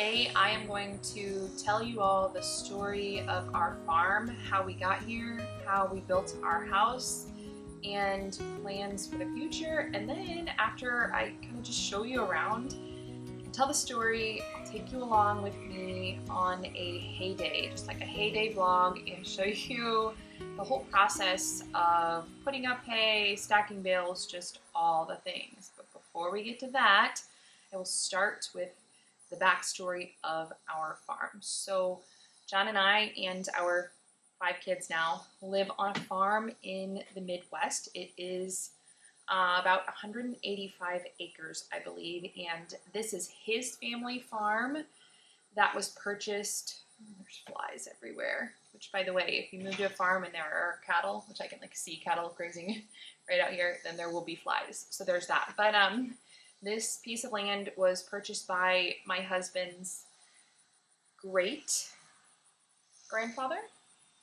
Today I am going to tell you all the story of our farm, how we got here, how we built our house, and plans for the future. And then after I kind of just show you around and tell the story, I'll take you along with me on a hay day, just like a hay day vlog, and show you the whole process of putting up hay, stacking bales, just all the things. But before we get to that, I will start with the backstory of our farm. So John and I and our 5 kids now live on a farm in the Midwest. It is about 185 acres, I believe, and this is his family farm that was purchased. There's flies everywhere, which, by the way, if you move to a farm and there are cattle, which I can see cattle grazing right out here, then there will be flies. So there's that. But this piece of land was purchased by my husband's great-grandfather,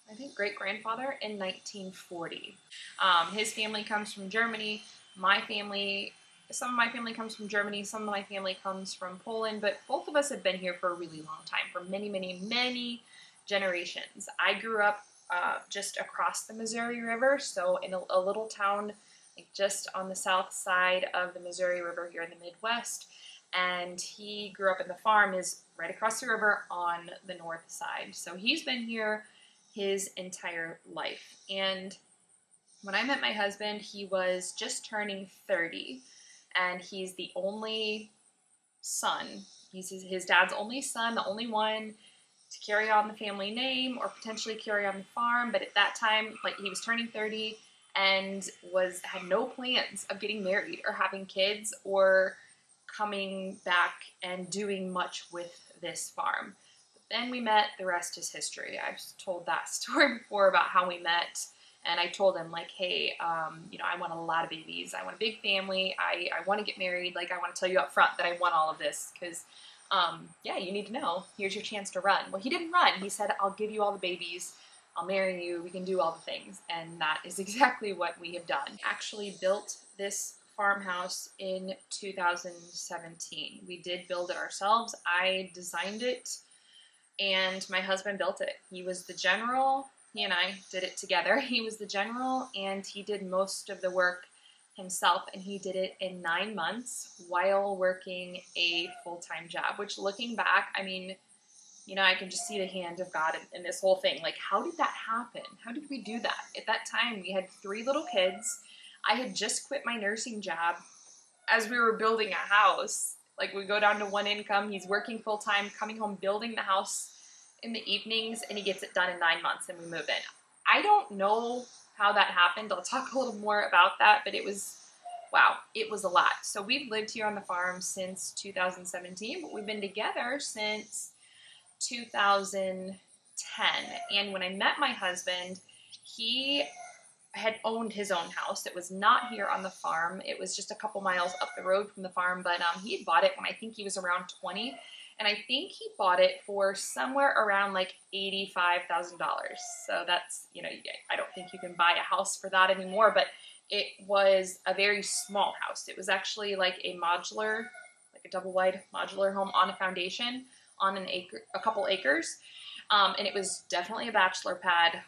I think great-grandfather, in 1940. His family comes from Germany. Some of my family comes from Germany, some of my family comes from Poland, but both of us have been here for a really long time, for many, many, many generations. I grew up just across the Missouri River, so in a little town just on the south side of the Missouri River here in the Midwest, and he grew up in the farm is right across the river on the north side. So he's been here his entire life. And when I met my husband, he was just turning 30, and he's the only son. He's his dad's only son, the only one to carry on the family name or potentially carry on the farm. But at that time, he was turning 30 and had no plans of getting married or having kids or coming back and doing much with this farm. But then we met. The rest is history. I've told that story before about how we met, and I told him, hey, I want a lot of babies. I want a big family. I want to get married. I want to tell you up front that I want all of this because, you need to know. Here's your chance to run. Well, he didn't run. He said, I'll give you all the babies. I'll marry you, we can do all the things, and that is exactly what we have done. Actually built this farmhouse in 2017. We did build it ourselves. I designed it, and my husband built it. He was the general. He and I did it together. He was the general, and he did most of the work himself, and he did it in 9 months while working a full-time job, which, looking back, I can just see the hand of God in this whole thing. How did that happen? How did we do that? At that time, we had 3 little kids. I had just quit my nursing job as we were building a house. We go down to 1 income. He's working full-time, coming home, building the house in the evenings, and he gets it done in 9 months, and we move in. I don't know how that happened. I'll talk a little more about that, but it was, wow, it was a lot. So we've lived here on the farm since 2017, but we've been together since 2010. And when I met my husband, he had owned his own house. It was not here on the farm. It was just a couple miles up the road from the farm, but he had bought it when I think he was around 20, and I think he bought it for somewhere around $85,000. So that's, I don't think you can buy a house for that anymore, but it was a very small house. It was actually a double wide modular home on a foundation on a couple acres, and it was definitely a bachelor pad.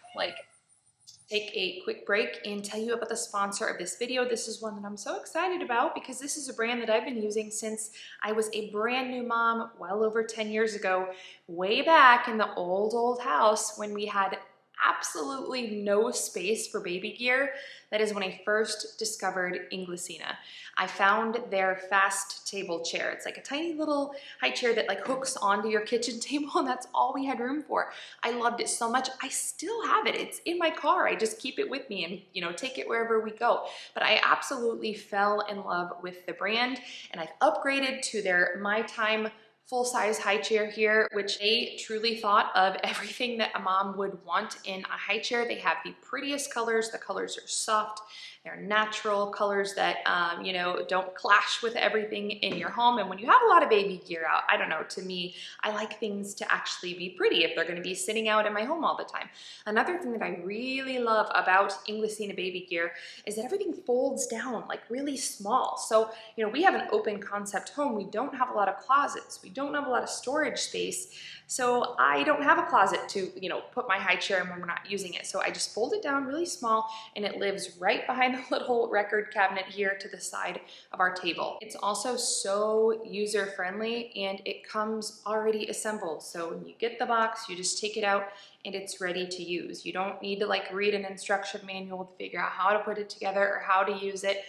Take a quick break and tell you about the sponsor of this video. This is one that I'm so excited about because this is a brand that I've been using since I was a brand new mom well over 10 years ago, way back in the old house when we had absolutely no space for baby gear. That is when I first discovered Inglesina. I found their fast table chair. It's a tiny little high chair that hooks onto your kitchen table, and that's all we had room for. I loved it so much. I still have it. It's in my car. I just keep it with me and take it wherever we go. But I absolutely fell in love with the brand, and I've upgraded to their My Time full-size high chair here, which they truly thought of everything that a mom would want in a high chair. They have the prettiest colors. The colors are soft, They're natural colors that, you know, don't clash with everything in your home. And when you have a lot of baby gear out, I don't know, to me, I like things to actually be pretty if they're gonna be sitting out in my home all the time. Another thing that I really love about Inglesina baby gear is that everything folds down like really small. So, you know, we have an open concept home. We don't have a lot of closets. We don't have a lot of storage space. So I don't have a closet to, you know, put my high chair in when we're not using it. So I just fold it down really small, and it lives right behind the little record cabinet here to the side of our table. It's also so user-friendly, and it comes already assembled. So when you get the box, you just take it out and it's ready to use. You don't need to like read an instruction manual to figure out how to put it together or how to use it.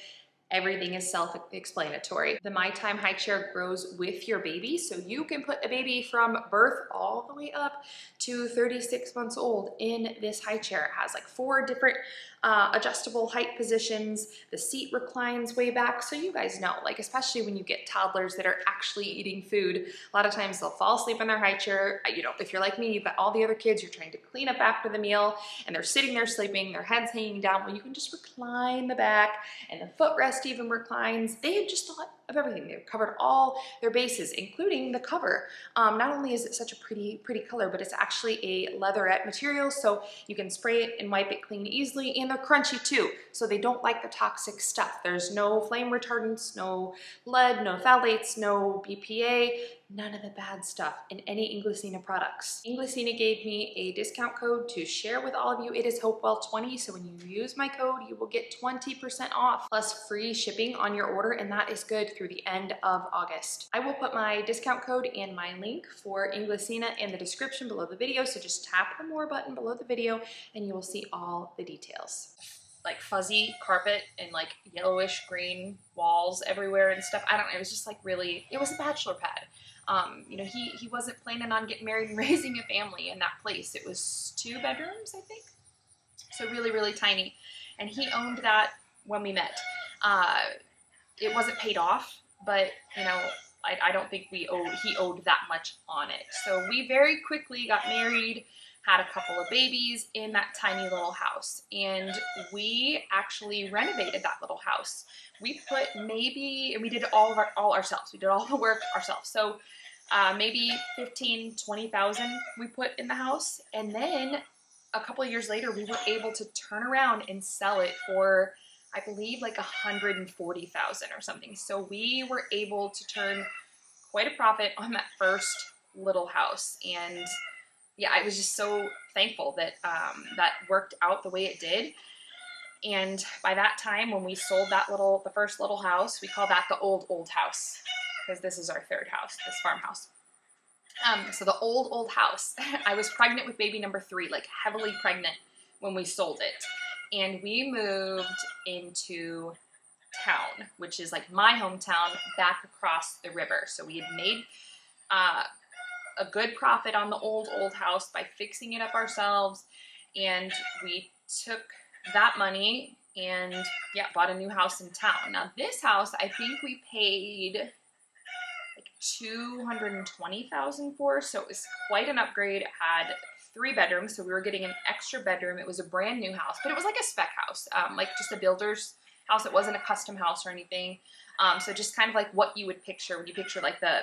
Everything is self-explanatory. The My Time high chair grows with your baby, so you can put a baby from birth all the way up to 36 months old in this high chair. It has like 4 different adjustable height positions. The seat reclines way back, so you guys know, like especially when you get toddlers that are actually eating food, a lot of times they'll fall asleep in their high chair. You know, if you're like me, you've got all the other kids, you're trying to clean up after the meal, and they're sitting there sleeping, their heads hanging down. Well, you can just recline the back, and the footrest even reclines. They have just thought of everything. They've covered all their bases, including the cover. Not only is it such a pretty color, but it's actually a leatherette material, so you can spray it and wipe it clean easily, and they're crunchy too, so they don't like the toxic stuff. There's no flame retardants, no lead, no phthalates, no BPA, none of the bad stuff in any Inglesina products. Inglesina gave me a discount code to share with all of you. It is Hopewell20, so when you use my code, you will get 20% off plus free shipping on your order, and that is good through the end of August. I will put my discount code and my link for Inglesina in the description below the video, so just tap the more button below the video and you will see all the details. Like fuzzy carpet and like yellowish green walls everywhere and stuff. I don't know, it was just like really, it was a bachelor pad. You know, he wasn't planning on getting married and raising a family in that place. It was 2 bedrooms, I think. So really tiny. And he owned that when we met. It wasn't paid off, but you know, I don't think he owed that much on it. So we very quickly got married, had a couple of babies in that tiny little house, and we actually renovated that little house. We put maybe, and we did all ourselves. We did all the work ourselves. So maybe 15, 20,000 we put in the house, and then a couple of years later, we were able to turn around and sell it for, I believe, like 140,000 or something. So we were able to turn quite a profit on that first little house, and yeah, I was just so thankful that that worked out the way it did. And by that time, when we sold the first little house, we call that the old house, because this is our 3rd house, this farmhouse. So the old house, I was pregnant with baby number 3, like heavily pregnant when we sold it. And we moved into town, which is like my hometown, back across the river. So we had made a good profit on the old house by fixing it up ourselves, and we took that money and yeah, bought a new house in town. Now this house, I think we paid like 220,000 for, so it was quite an upgrade. It had 3 bedrooms, so we were getting an extra bedroom. It was a brand new house, but it was like a spec house, like just a builder's house. It wasn't a custom house or anything. So just kind of like what you would picture when you picture like the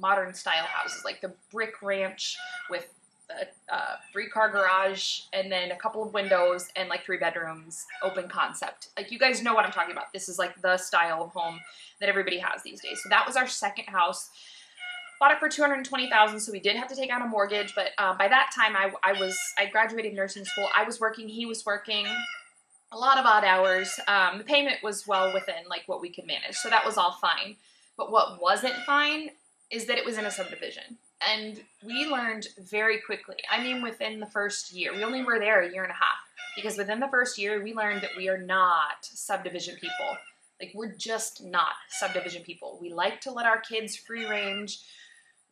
modern style houses, like the brick ranch with a 3-car garage and then a couple of windows and like 3 bedrooms, open concept. Like you guys know what I'm talking about. This is like the style of home that everybody has these days. So that was our 2nd house. Bought it for 220,000, so we did have to take out a mortgage. But by that time, I graduated nursing school. I was working, he was working, a lot of odd hours. The payment was well within like what we could manage, so that was all fine. But what wasn't fine is that it was in a subdivision. And we learned very quickly, I mean within the first year, we only were there a year and a half, because within the first year we learned that we are not subdivision people. Like we're just not subdivision people. We like to let our kids free range.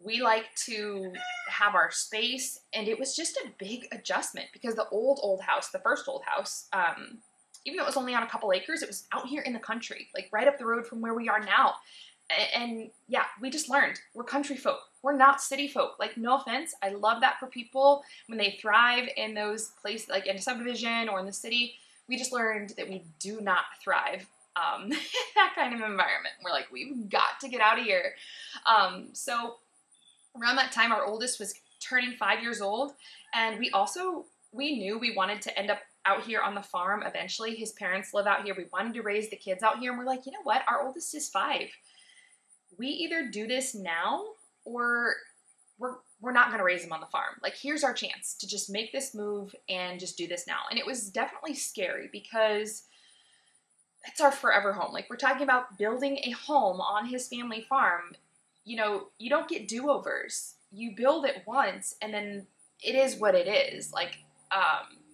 We like to have our space, and it was just a big adjustment because the old house, the first old house, even though it was only on a couple acres, it was out here in the country, like right up the road from where we are now. And yeah, we just learned we're country folk. We're not city folk. Like, no offense. I love that for people when they thrive in those places, like in a subdivision or in the city. we just learned that we do not thrive in that kind of environment. We're like, we've got to get out of here. So around that time, our oldest was turning 5 years old, and we knew we wanted to end up out here on the farm eventually. His parents live out here. We wanted to raise the kids out here, and we're like, you know what? Our oldest is 5. We either do this now or we're not going to raise him on the farm. Like, here's our chance to just make this move and just do this now. And it was definitely scary because it's our forever home. Like, we're talking about building a home on his family farm. You know, you don't get do-overs. You build it once and then it is what it is. Like,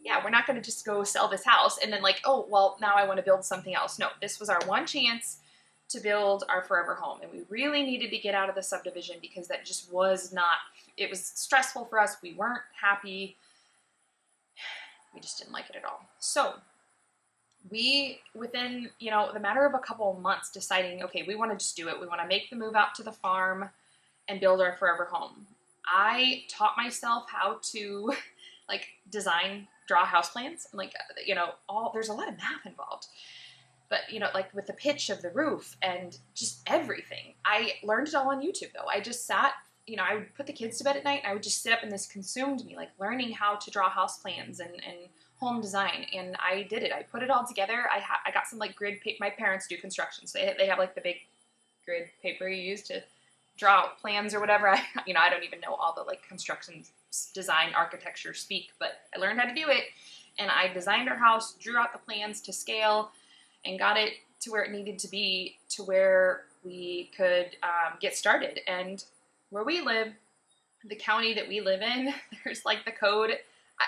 yeah, we're not going to just go sell this house and then like, oh, well, now I want to build something else. No, this was our one chance to build our forever home. And we really needed to get out of the subdivision because that just was not, it was stressful for us. We weren't happy. We just didn't like it at all. So we, within, the matter of a couple of months, deciding, okay, we want to just do it. We want to make the move out to the farm and build our forever home. I taught myself how to like draw house plans, and like, there's a lot of math involved. But, like with the pitch of the roof and just everything. I learned it all on YouTube, though. I just sat, I would put the kids to bed at night, and I would just sit up, and this consumed me, like learning how to draw house plans and home design. And I did it. I put it all together. I got some like grid paper. My parents do construction, so they have like the big grid paper you use to draw out plans or whatever. I don't even know all the like construction design architecture speak, but I learned how to do it. And I designed our house, drew out the plans to scale, and got it to where it needed to be, to where we could get started. And where we live, the county that we live in, there's like the code.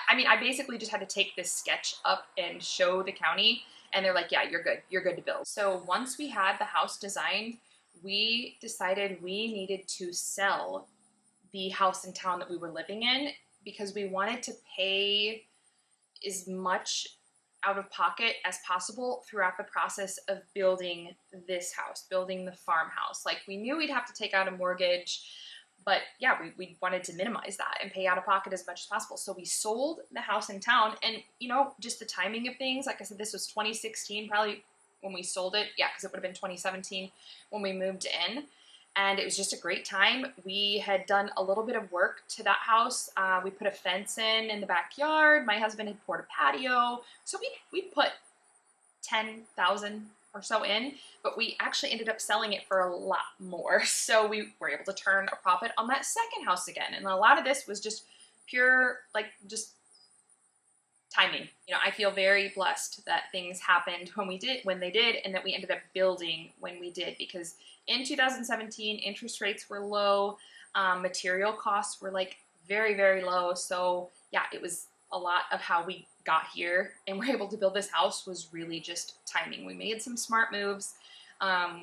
I basically just had to take this sketch up and show the county, and they're like, yeah, you're good to build. So once we had the house designed, we decided we needed to sell the house in town that we were living in because we wanted to pay as much out of pocket as possible throughout the process of building this house, building the farmhouse. Like, we knew we'd have to take out a mortgage, but yeah, we wanted to minimize that and pay out of pocket as much as possible. So we sold the house in town, and just the timing of things, like I said, this was 2016 probably when we sold it. Yeah, because it would have been 2017 when we moved in. And it was just a great time. We had done a little bit of work to that house. We put a fence in the backyard. My husband had poured a patio. So we put $10,000 or so in, but we actually ended up selling it for a lot more. So we were able to turn a profit on that second house again. And a lot of this was just pure, like, just timing. I feel very blessed that things happened when they did, and that we ended up building when we did, because in 2017, interest rates were low, material costs were like very, very low. So yeah, it was a lot of how we got here and were able to build this house was really just timing. We made some smart moves.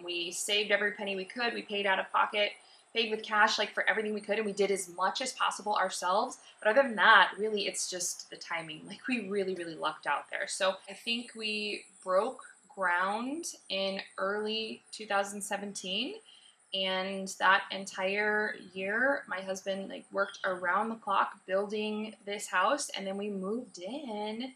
We saved every penny we could. We paid out of pocket, paid with cash, like for everything we could, and we did as much as possible ourselves. But other than that, really, it's just the timing. Like, we really, really lucked out there. So I think we broke ground in early 2017, and that entire year my husband worked around the clock building this house, and then we moved in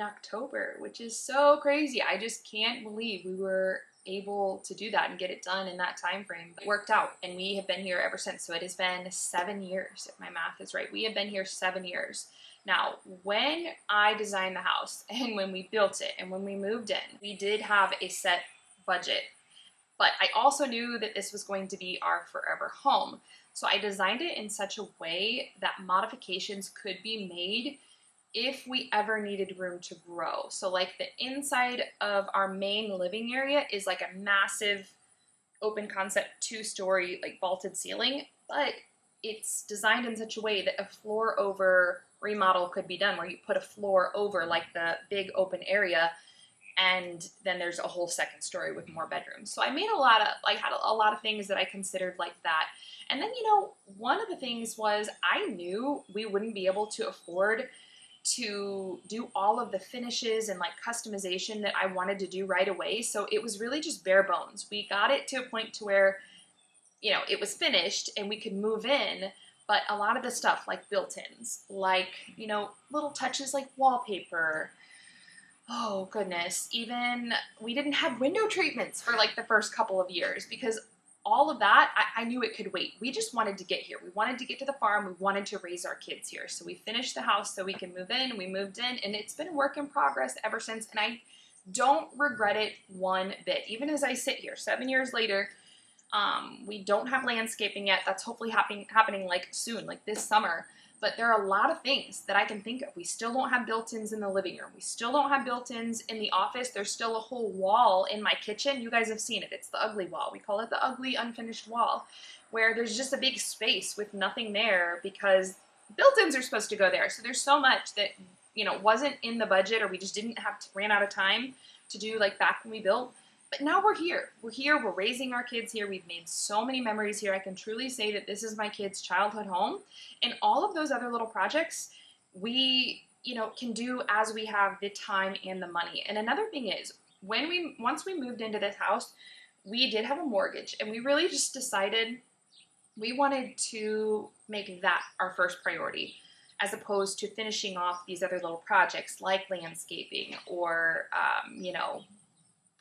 October, which is so crazy. I just can't believe we were able to do that and get it done in that time frame. It worked out, and we have been here ever since. So it has been 7 years, if my math is right. We have been here 7 years. Now, when I designed the house and when we built it and when we moved in, we did have a set budget, but I also knew that this was going to be our forever home. So I designed it in such a way that modifications could be made if we ever needed room to grow. So like the inside of our main living area is like a massive open concept 2-story like vaulted ceiling, but it's designed in such a way that a floor over remodel could be done, where you put a floor over like the big open area, and then there's a whole second story with more bedrooms. So I made had a lot of things that I considered like that. And then, one of the things was I knew we wouldn't be able to afford to do all of the finishes and like customization that I wanted to do right away. So it was really just bare bones. We got it to a point to where, it was finished and we could move in, but a lot of the stuff like built-ins, like, little touches like wallpaper, Oh goodness, even we didn't have window treatments for like the first couple of years because all of that, I knew it could wait. We just wanted to get here. We wanted to get to the farm. We wanted to raise our kids here. So we finished the house so we can move in. We moved in, and it's been a work in progress ever since. And I don't regret it one bit. Even as I sit here 7 years later, we don't have landscaping yet. That's hopefully happening like soon, like this summer. But there are a lot of things that I can think of. We still don't have built-ins in the living room. We still don't have built-ins in the office. There's still a whole wall in my kitchen. You guys have seen it. It's the ugly wall. We call it the ugly unfinished wall, where there's just a big space with nothing there because built-ins are supposed to go there. So there's so much that, you know, wasn't in the budget, or we just didn't have to, ran out of time to do like back when we built. But now we're here. We're here. We're raising our kids here. We've made so many memories here. I can truly say that this is my kids' childhood home. And all of those other little projects we, you know, can do as we have the time and the money. And another thing is, once we moved into this house, we did have a mortgage, and we really just decided we wanted to make that our first priority, as opposed to finishing off these other little projects like landscaping or, you know,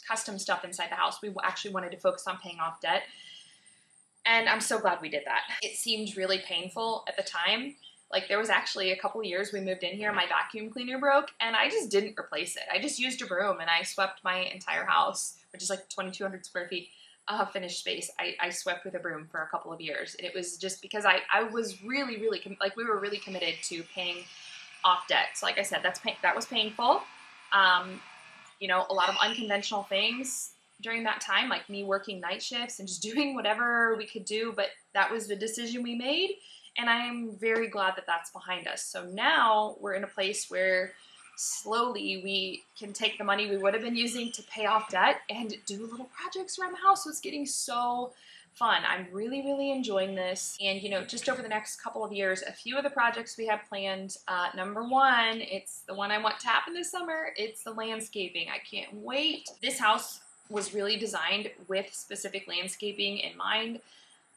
custom stuff inside the house. We actually wanted to focus on paying off debt. And I'm so glad we did that. It seemed really painful at the time. Like, there was actually a couple of years we moved in here, my vacuum cleaner broke, and I just didn't replace it. I just used a broom and I swept my entire house, which is like 2,200 square feet of finished space. I swept with a broom for a couple of years. And it was just because I was really, like, we were really committed to paying off debt. So like I said, that was painful. You know, a lot of unconventional things during that time, like me working night shifts and just doing whatever we could do, but that was the decision we made, and I'm very glad that that's behind us. So now we're in a place where slowly we can take the money we would have been using to pay off debt and do little projects around the house. So it's getting so fun. I'm really, really enjoying this. And, you know, just over the next couple of years, a few of the projects we have planned. Number one, it's the one I want to happen this summer. It's the landscaping. I can't wait. This house was really designed with specific landscaping in mind.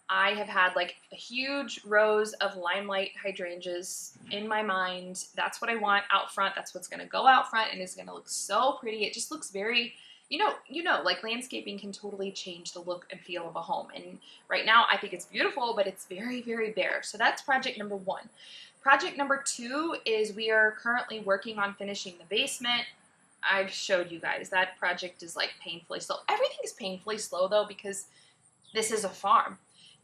I have had like a huge rows of limelight hydrangeas in my mind. That's what I want out front. That's what's going to go out front, and it's going to look so pretty. It just looks very, you know, like landscaping can totally change the look and feel of a home. And right now I think it's beautiful, but it's very, very bare. So that's project number one. Project number two is we are currently working on finishing the basement. I've showed you guys that project is like painfully slow. Everything is painfully slow though, because this is a farm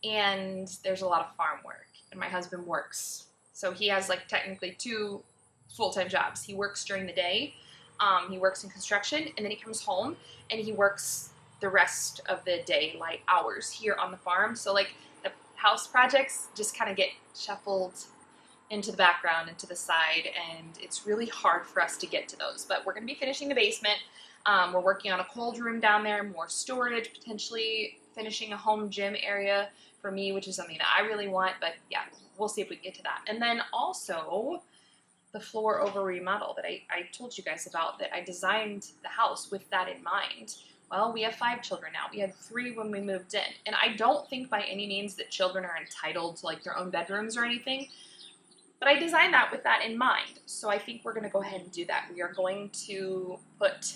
and there's a lot of farm work, and my husband works. So he has like technically two full-time jobs. He works during the day. He works in construction, and then he comes home and he works the rest of the day, like hours here on the farm. So like the house projects just kind of get shuffled into the background and to the side, and it's really hard for us to get to those. But we're going to be finishing the basement. We're working on a cold room down there, more storage, potentially finishing a home gym area for me, which is something that I really want. But yeah, we'll see if we can get to that. And then also the floor over remodel that I told you guys about, that I designed the house with that in mind. Well, we have 5 children now. We had 3 when we moved in. And I don't think by any means that children are entitled to like their own bedrooms or anything. But I designed that with that in mind. So I think we're going to go ahead and do that. We are going to put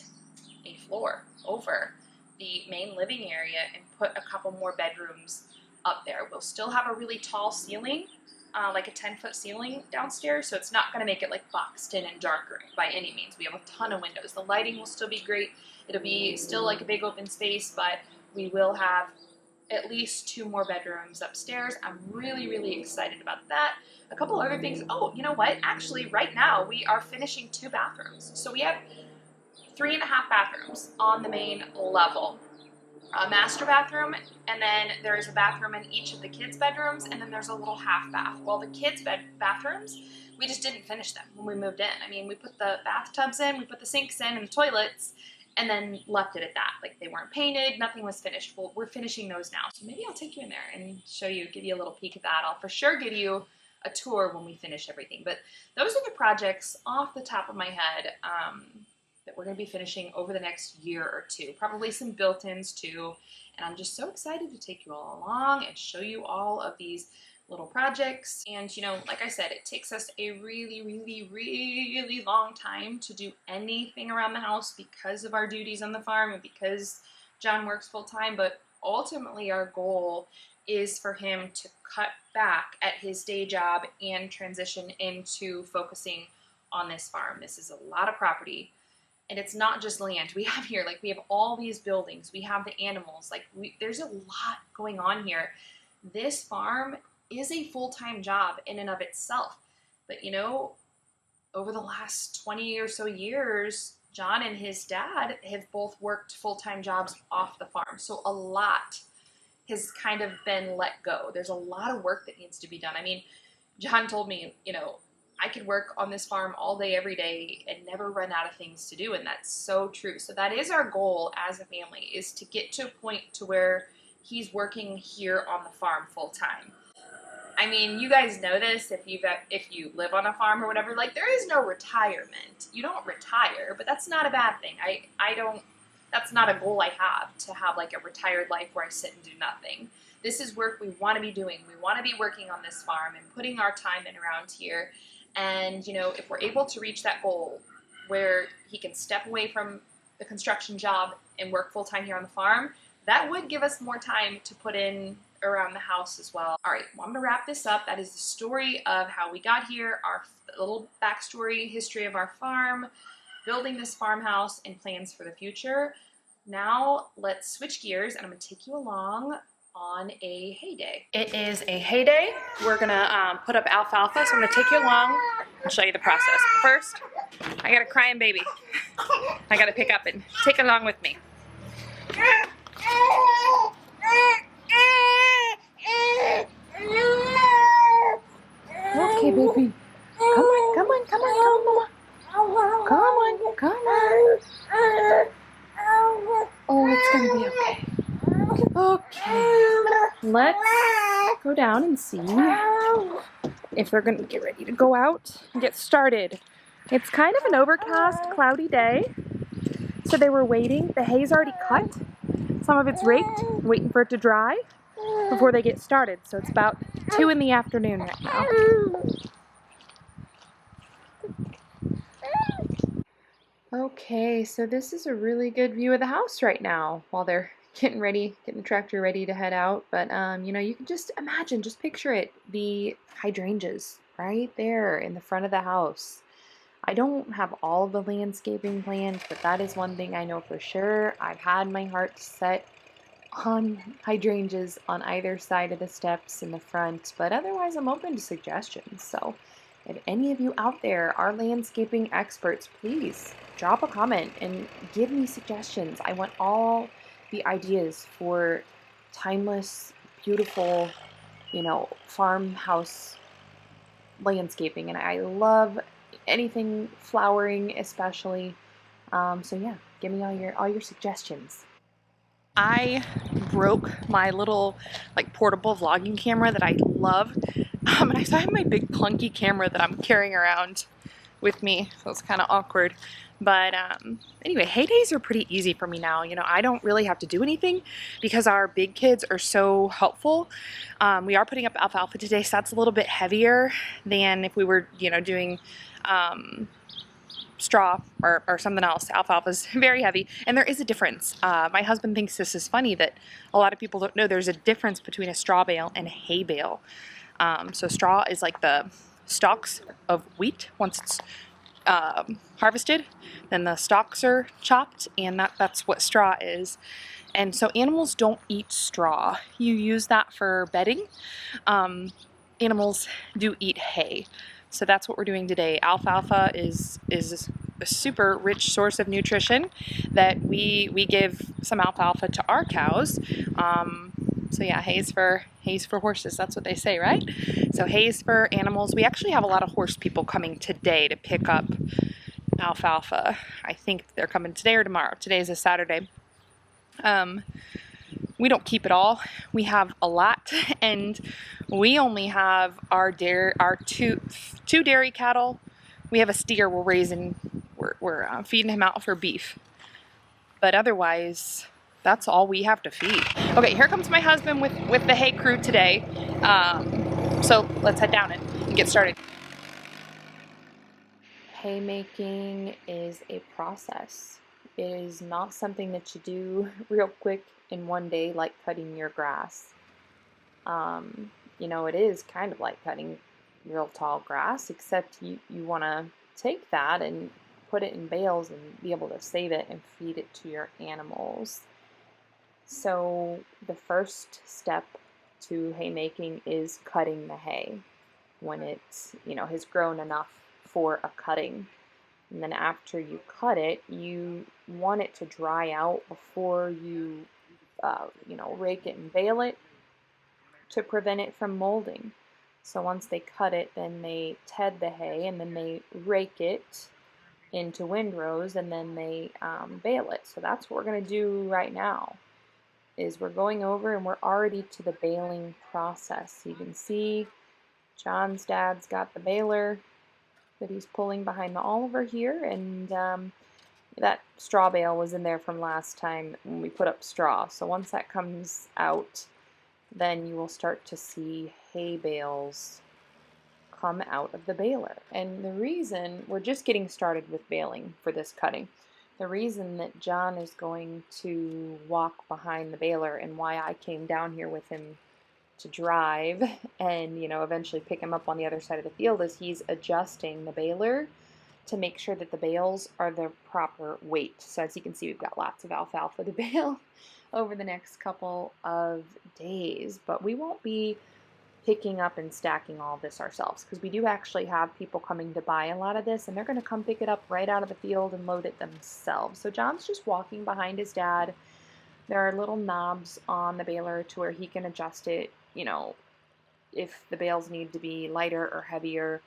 a floor over the main living area and put a couple more bedrooms up there. We'll still have a really tall ceiling, like a 10-foot ceiling downstairs, so it's not going to make it like boxed in and darker by any means. We have a ton of windows. The lighting will still be great. It'll be still like a big open space, but we will have at least 2 more bedrooms upstairs. I'm really, really excited about that. A couple other things. Oh, you know what? Actually, right now we are finishing 2 bathrooms. So we have 3.5 bathrooms on the main level. A master bathroom, and then there's a bathroom in each of the kids' bedrooms, and then there's a little half bath. Well, the kids' bathrooms, we just didn't finish them when we moved in. I mean, we put the bathtubs in, we put the sinks in and the toilets, and then left it at that. Like, they weren't painted, nothing was finished. Well, we're finishing those now. So maybe I'll take you in there and show you, give you a little peek at that. I'll for sure give you a tour when we finish everything. But those are the projects off the top of my head that we're going to be finishing over the next year or 2. Probably some built-ins too. And I'm just so excited to take you all along and show you all of these little projects. And you know, like I said, it takes us a really, really, really long time to do anything around the house because of our duties on the farm and because John works full time. But ultimately our goal is for him to cut back at his day job and transition into focusing on this farm. This is a lot of property. And it's not just land we have here. Like, we have all these buildings, we have the animals, like there's a lot going on here. This farm is a full-time job in and of itself. But you know, over the last 20 or so years, John and his dad have both worked full-time jobs off the farm. So a lot has kind of been let go. There's a lot of work that needs to be done. I mean, John told me, you know, I could work on this farm all day, every day, and never run out of things to do. And that's so true. So that is our goal as a family, is to get to a point to where he's working here on the farm full time. I mean, you guys know this if you live on a farm or whatever, like, there is no retirement. You don't retire, but that's not a bad thing. That's not a goal I have, to have like a retired life where I sit and do nothing. This is work we want to be doing. We want to be working on this farm and putting our time in around here. And, you know, if we're able to reach that goal where he can step away from the construction job and work full time here on the farm, that would give us more time to put in around the house as well. All right, well, I'm gonna wrap this up. That is the story of how we got here, our little backstory, history of our farm, building this farmhouse, and plans for the future. Now let's switch gears, and I'm gonna take you along on a hay day. It is a hay day. We're gonna put up alfalfa, so I'm gonna take you along and show you the process. First, I got a crying baby. I gotta pick up and take it along with me. Okay, baby. Come on, come on, come on, come on. Come on, come on. Oh, it's gonna be okay. Okay. Let's go down and see if they're gonna get ready to go out and get started. It's kind of an overcast, cloudy day. So they were waiting. The hay's already cut. Some of it's raked, waiting for it to dry before they get started. So it's about 2 in the afternoon right now. Okay, so this is a really good view of the house right now while they're getting the tractor ready to head out. But you know, you can just imagine, just picture it, the hydrangeas right there in the front of the house. I don't have all the landscaping planned, but that is one thing I know for sure. I've had my heart set on hydrangeas on either side of the steps in the front, but otherwise I'm open to suggestions. So if any of you out there are landscaping experts, please drop a comment and give me suggestions. I want all the ideas for timeless, beautiful, you know, farmhouse landscaping, and I love anything flowering especially. So yeah, give me all your suggestions. I broke my little like portable vlogging camera that I love, and I have my big clunky camera that I'm carrying around with me, so it's kind of awkward. But anyway, hay days are pretty easy for me now. You know, I don't really have to do anything because our big kids are so helpful. We are putting up alfalfa today, so that's a little bit heavier than if we were, you know, doing straw or something else. Alfalfa is very heavy, and there is a difference. My husband thinks this is funny that a lot of people don't know there's a difference between a straw bale and a hay bale. So straw is like the stalks of wheat once it's harvested, then the stalks are chopped, and that's what straw is. And so animals don't eat straw. You use that for bedding. Animals do eat hay. So that's what we're doing today. Alfalfa is a super rich source of nutrition that we give some alfalfa to our cows. So yeah, hay's for horses. That's what they say, right? So hay's for animals. We actually have a lot of horse people coming today to pick up alfalfa. I think they're coming today or tomorrow. Today is a Saturday. We don't keep it all. We have a lot, and we only have our two dairy cattle. We have a steer we're raising. We're feeding him out for beef. But otherwise, that's all we have to feed. Okay, here comes my husband with the hay crew today. So let's head down and get started. Haymaking is a process. It is not something that you do real quick in one day like cutting your grass. You know, it is kind of like cutting real tall grass, except you want to take that and put it in bales and be able to save it and feed it to your animals. So the first step to haymaking is cutting the hay when it's, has grown enough for a cutting. And then after you cut it, you want it to dry out before you, rake it and bale it to prevent it from molding. So once they cut it, then they ted the hay and then they rake it into windrows and then they bale it. So that's what we're going to do right now. Is we're going over and we're already to the baling process. You can see John's dad's got the baler that he's pulling behind the Oliver here, and that straw bale was in there from last time when we put up straw. So once that comes out, then you will start to see hay bales come out of the baler. And the reason, we're just getting started with baling for this cutting. The reason that John is going to walk behind the baler and why I came down here with him to drive and, eventually pick him up on the other side of the field is he's adjusting the baler to make sure that the bales are the proper weight. So as you can see, we've got lots of alfalfa to bale over the next couple of days, but we won't be picking up and stacking all this ourselves because we do actually have people coming to buy a lot of this and they're going to come pick it up right out of the field and load it themselves. So John's just walking behind his dad. There are little knobs on the baler to where he can adjust it, if the bales need to be lighter or heavier.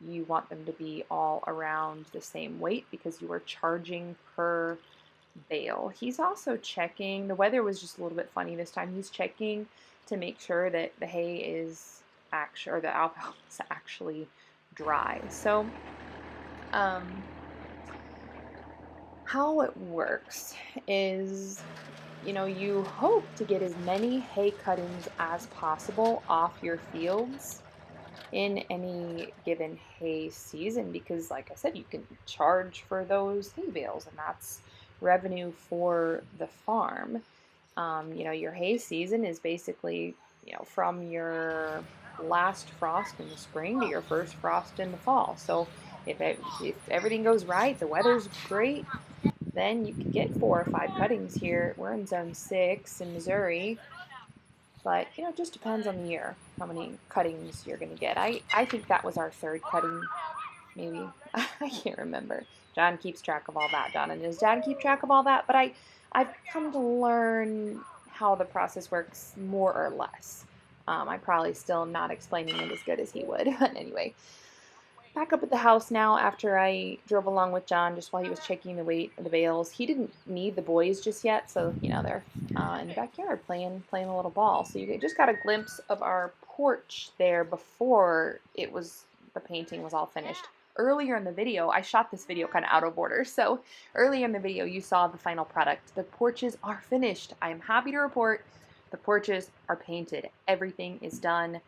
You want them to be all around the same weight because you are charging per bale. He's also checking, the weather was just a little bit funny this time. He's checking to make sure that the hay is actually, or the alfalfa is actually dry. So, how it works is, you hope to get as many hay cuttings as possible off your fields in any given hay season because, like I said, you can charge for those hay bales and that's revenue for the farm. Your hay season is basically, from your last frost in the spring to your first frost in the fall. So if everything goes right, the weather's great, then you could get 4 or 5 cuttings here. We're in zone 6 in Missouri, but it just depends on the year how many cuttings you're going to get. I think that was our 3rd cutting, maybe. I can't remember. John keeps track of all that. John and his dad keep track of all that, but I've come to learn how the process works more or less. I probably still am not explaining it as good as he would, but anyway. Back up at the house now after I drove along with John just while he was checking the weight of the bales. He didn't need the boys just yet, so they're in the backyard playing a little ball. So you just got a glimpse of our porch there before the painting was all finished. Earlier in the video, I shot this video kind of out of order, so earlier in the video you saw the final product. The porches are finished. I am happy to report the porches are painted. Everything is done.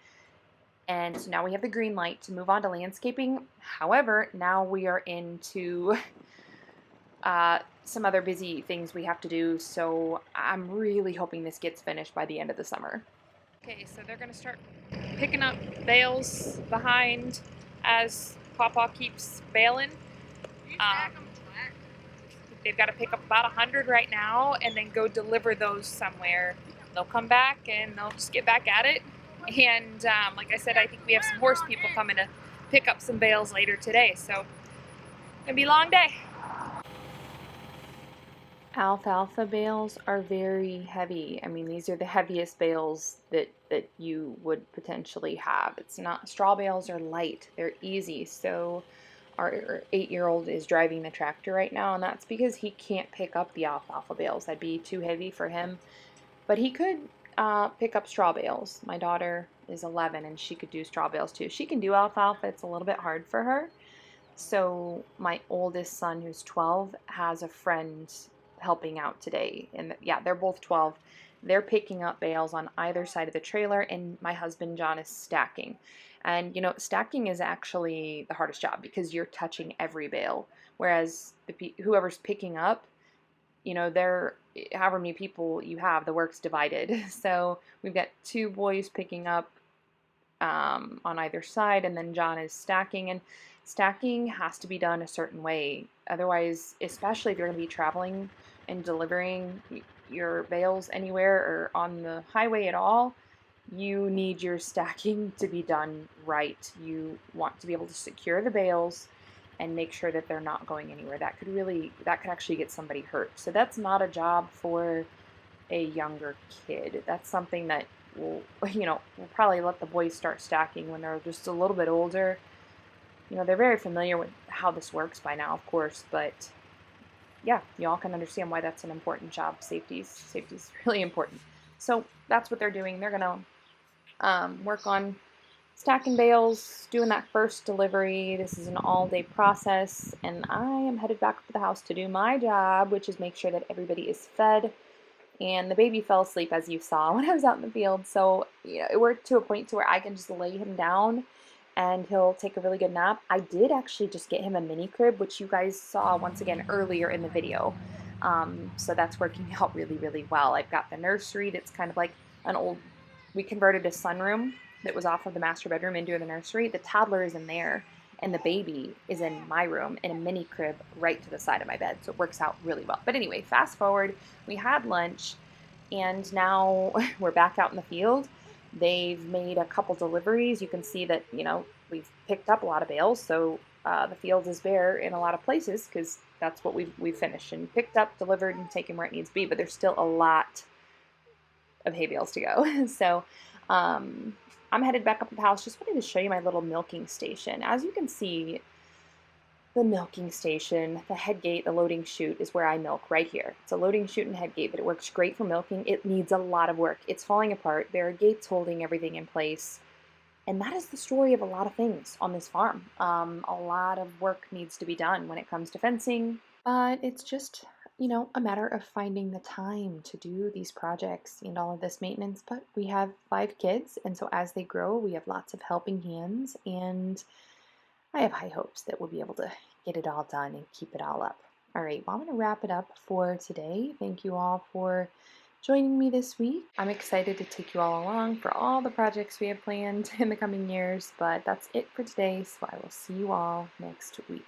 And so now we have the green light to move on to landscaping. However, now we are into some other busy things we have to do. So I'm really hoping this gets finished by the end of the summer. Okay, so they're going to start picking up bales behind as Pawpaw keeps baling. They've got to pick up about 100 right now and then go deliver those somewhere. They'll come back and they'll just get back at it. And like I said, I think we have some horse people coming to pick up some bales later today. So it's gonna be a long day. Alfalfa bales are very heavy. I mean, these are the heaviest bales that you would potentially have. It's not, straw bales are light, they're easy. So our 8-year-old is driving the tractor right now, and that's because he can't pick up the alfalfa bales. That'd be too heavy for him. But he could pick up straw bales. My daughter is 11 and she could do straw bales too. She can do alfalfa, it's a little bit hard for her. So my oldest son, who's 12, has a friend helping out today. And yeah, they're both 12. They're picking up bales on either side of the trailer, and my husband John is stacking. And stacking is actually the hardest job because you're touching every bale, whereas whoever's picking up, they're however many people you have, the work's divided. So we've got two boys picking up on either side, and then John is stacking. And stacking has to be done a certain way. Otherwise, especially if you're going to be traveling and delivering your bales anywhere or on the highway at all, you need your stacking to be done right. You want to be able to secure the bales and make sure that they're not going anywhere. That could actually get somebody hurt. So that's not a job for a younger kid. That's something that we'll probably let the boys start stacking when they're just a little bit older. They're very familiar with how this works by now, of course, but yeah, y'all can understand why that's an important job. Safety's really important. So that's what they're doing. They're gonna work on stacking bales, doing that first delivery. This is an all-day process, and I am headed back up to the house to do my job, which is make sure that everybody is fed. And the baby fell asleep, as you saw, when I was out in the field. So, it worked to a point to where I can just lay him down and he'll take a really good nap. I did actually just get him a mini crib, which you guys saw once again earlier in the video. So that's working out really, really well. I've got the nursery that's kind of like we converted a sunroom that was off of the master bedroom into the nursery. The toddler is in there, and the baby is in my room in a mini crib right to the side of my bed. So it works out really well. But anyway, fast forward, we had lunch, and now we're back out in the field. They've made a couple deliveries. You can see that, we've picked up a lot of bales. So the field is bare in a lot of places because that's what we've finished and picked up, delivered, and taken where it needs to be. But there's still a lot of hay bales to go. So I'm headed back up to the house. Just wanted to show you my little milking station. As you can see, the milking station, the head gate, the loading chute is where I milk right here. It's a loading chute and head gate, but it works great for milking. It needs a lot of work. It's falling apart. There are gates holding everything in place. And that is the story of a lot of things on this farm. A lot of work needs to be done when it comes to fencing, but it's just, a matter of finding the time to do these projects and all of this maintenance. But we have 5 kids, and so as they grow, we have lots of helping hands, and I have high hopes that we'll be able to get it all done and keep it all up. All right, well, I'm going to wrap it up for today. Thank you all for joining me this week. I'm excited to take you all along for all the projects we have planned in the coming years, but that's it for today, so I will see you all next week.